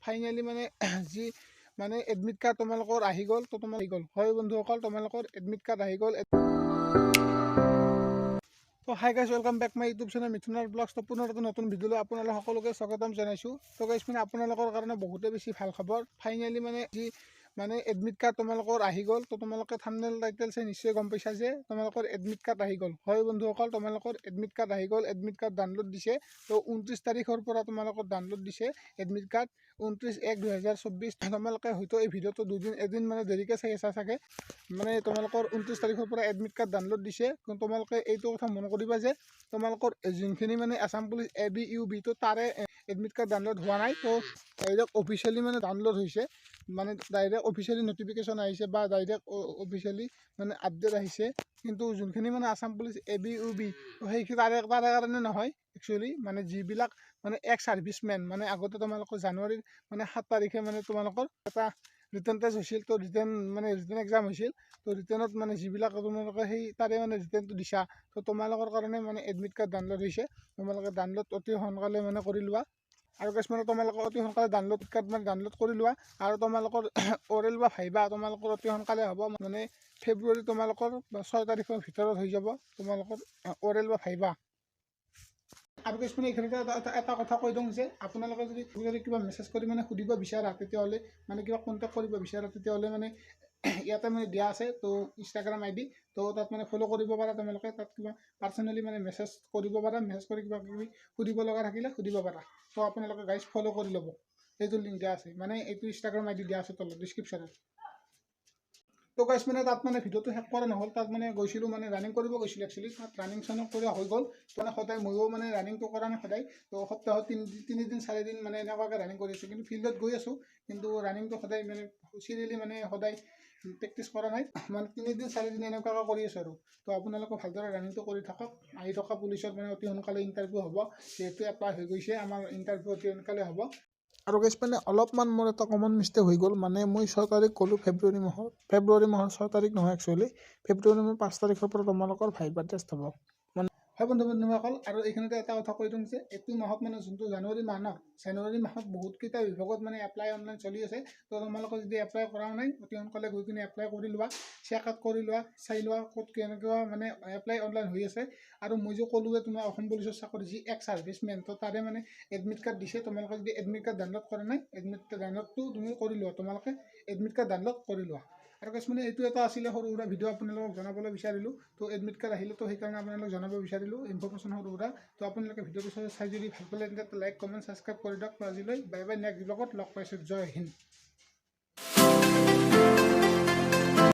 Finally মানে যি মানে এডমিট কাৰ্ড তোমালোকৰ আহি গ'ল। তো তোমাৰ আহি গ'ল হয় বন্ধুসকল, তোমালোকৰ এডমিট কাৰ্ড আহি গ'ল। তো hi guys, welcome back my YouTube channel মিথুনৰ ব্লগছ। তো পুনৰ এটা নতুন ভিডিঅ'লৈ আপোনালোক সকলোকে স্বাগতম জনাইছোঁ। তো গাইজ মানে আপোনালোকৰ কাৰণে বহুতে বেছি ভাল খবৰ। ফাইনেলি মানে যি মানে এডমিট কাৰ্ড তোমালোকৰ আহি গ'ল। তো তোমালোকে থাম্বনেইল টাইটেল চাই নিশ্চয় গম পাইছা যে তোমালোকৰ এডমিট কাৰ্ড আহি গ'ল হয় বন্ধুসকল, তোমালোকৰ এডমিট কাৰ্ড আহি গ'ল। এডমিট কাৰ্ড ডাউনলোড দিছে। তো 29 তাৰিখৰ পৰা তোমালোকৰ ডাউনলোড দিছে এডমিট কাৰ্ড। 29/1/2024। তোমালোকে হয়তো এই ভিডিঅ'টো এদিন মানে দেৰিকৈ চাই আছা চাগে। মানে তোমালোকৰ 29 তাৰিখৰ পৰা এডমিট কাৰ্ড ডাউনলোড দিছে। তোমালোকে এইটো কথা মন কৰিবা যে তোমালোকৰ যোনখিনি মানে আছাম পুলিচ ABUB তো তাৰে এডমিট কাৰ্ড ডাউনলোড হোৱা নাই। তো ডাইৰেক্ট অফিচিয়েলি মানে ডাউনলোড হৈছে, মানে ডাইৰেক্ট অফিচিয়েলি নটিফিকেশ্যন আহিছে বা ডাইৰেক্ট অফিচিয়েলি মানে আপডেট আহিছে। কিন্তু যোনখিনি মানে আছাম পুলিচ ABUB সেইখিনি তাৰে কাৰণে নহয় একচুৱেলি। মানে যিবিলাক মানে এক্স ছাৰ্ভিচমেন, মানে আগতে তোমালোকৰ জানুৱাৰীৰ মানে 7 তাৰিখে মানে তোমালোকৰ এটা ৰিটাৰ্ণ টেষ্ট হৈছিল। তো ৰিটাৰ্ণ এক্সাম হৈছিল। তো ৰিটাৰ্ণত মানে যিবিলাক তোমালোকে সেই তাৰে মানে ৰিটাৰ্ণটো দিছা, তো তোমালোকৰ কাৰণে মানে এডমিট কাৰ্ড ডাউনলোড হৈছে। তোমালোকে ডাউনলোড অতি সোনকালে মানে কৰি লোৱা। আৰু কিছুমানে তোমালোকৰ অতি সোনকালে ডাউনলোড কাৰ্ড মানে ডাউনলোড কৰি লোৱা। আৰু তোমালোকৰ অৰেল বা ভাইবা তোমালোকৰ অতি সোনকালে হ'ব, মানে ফেব্ৰুৱাৰী তোমালোকৰ 6 তাৰিখৰ ভিতৰত হৈ যাব তোমালোকৰ অৰেল বা ভাইবা। আৰু কিছুমানে এইখিনিতে এটা কথা কৈ দিওঁ যে আপোনালোকে যদি কিবা মেছেজ কৰি মানে সুধিব বিচাৰা, তেতিয়াহ'লে মানে কিবা কণ্টেক্ট কৰিব বিচাৰা, তেতিয়াহ'লে মানে ইয়াতে মানে দিয়া আছে। তো ইনষ্টাগ্ৰাম ID, তো তাত মানে ফ'ল' কৰিব পাৰা। তোমালোকে তাত কিবা পাৰ্চনেলি মানে মেছেজ কৰিব পাৰা। মেছেজ কৰি কিবা কিবি সুধিব লগা থাকিলে সুধিব পাৰা। তো আপোনালোকে গাইজ ফ'ল' কৰি ল'ব। এইটো লিংক দিয়া আছে, মানে এইটো ইনষ্টাগ্ৰাম ID দিয়া আছে তলত ডিছক্ৰিপশ্যনত। তো গাইজ মানে তাত মানে ভিডিঅ'টো শেষ কৰা নহ'ল। তাত মানে গৈছিলোঁ, মানে ৰানিং কৰিব গৈছিলোঁ একচুৱেলি। তাত ৰানিং চানিং কৰা হৈ গ'ল। মানে সদায় ময়ো মানে ৰানিংটো কৰা নাই সদায়। তো সপ্তাহত 3দিন 4দিন মানে এনেকুৱাকৈ ৰানিং কৰি আছোঁ। কিন্তু ফিল্ডত গৈ আছোঁ, কিন্তু ৰানিংটো সদায় মানে চিৰিয়েলি মানে সদায় প্ৰেক্টিছ কৰা নাই। মানে 3দিন 4দিন এনেকুৱাকৈ কৰি আছোঁ আৰু। তো আপোনালোকে ভালদৰে ৰানিংটো কৰি থাকক। আহি থকা পুলিচত মানে অতি সোনকালে ইণ্টাৰভিউ হ'ব, যিহেতু এপ্লাই হৈ গৈছে। আমাৰ ইণ্টাৰভিউ অতি সোনকালে হ'ব। আৰু গাইজ মানে অলপমান মোৰ এটা কমন মিষ্টেক হৈ গ'ল। মানে মই 6 তাৰিখ ক'লোঁ ফেব্ৰুৱাৰী মাহৰ 6 তাৰিখ নহয় একচুৱেলি। ফেব্ৰুৱাৰী মাহৰ 5 তাৰিখৰ পৰা তোমালোকৰ ভাইবা টেষ্ট হ'ব। হয় বন্ধুসকল, আৰু এইখিনিতে এটা কথা কৈ দিওঁ যে এইটো মাহত মানে যোনটো জানুৱাৰী মাহ ন, জানুৱাৰী মাহত বহুতকেইটা বিভাগত মানে এপ্লাই অনলাইন চলি আছে। তো তোমালোকে যদি এপ্লাই কৰা নাই, অতি সোনকালে গৈ কিনে এপ্লাই কৰি লোৱা। চেক আউট কৰি লোৱা, চাই লোৱা ক'ত কেনেকুৱা মানে এপ্লাই অনলাইন হৈ আছে। আৰু মই যে ক'লোঁ যে তোমাৰ অসম পুলিচৰ চাকৰি যি এক্স ছাৰ্ভিচমেন, তো তাৰে মানে এডমিট কাৰ্ড দিছে। তোমালোকে যদি এডমিট কাৰ্ড ডাউনলোড কৰা নাই, এডমিট কাৰ্ড ডাউনলোডটো তুমি কৰি লোৱা। তোমালোকে এডমিট কাৰ্ড ডাউনলোড কৰি লোৱা। আৰু কিছুমানে এইটো এটা আছিলে সৰু সুৰা ভিডিঅ' আপোনালোকক জনাবলৈ বিচাৰিলোঁ। তো এডমিট কাৰ্ড আহিলে, তো সেইকাৰণে আপোনালোকক জনাব বিচাৰিলোঁ ইনফৰমেশ্যন সৰু সুৰা। তো আপোনালোকে ভিডিঅ'টো চাই যদি ভাল পালে তেন্তে লাইক কমেণ্ট ছাবস্ক্ৰাইব কৰি দিয়ক। আজিলৈ বাই বাই, নেক্সট ব্লগত লগ পাইছোঁ। জয় হিন্দ।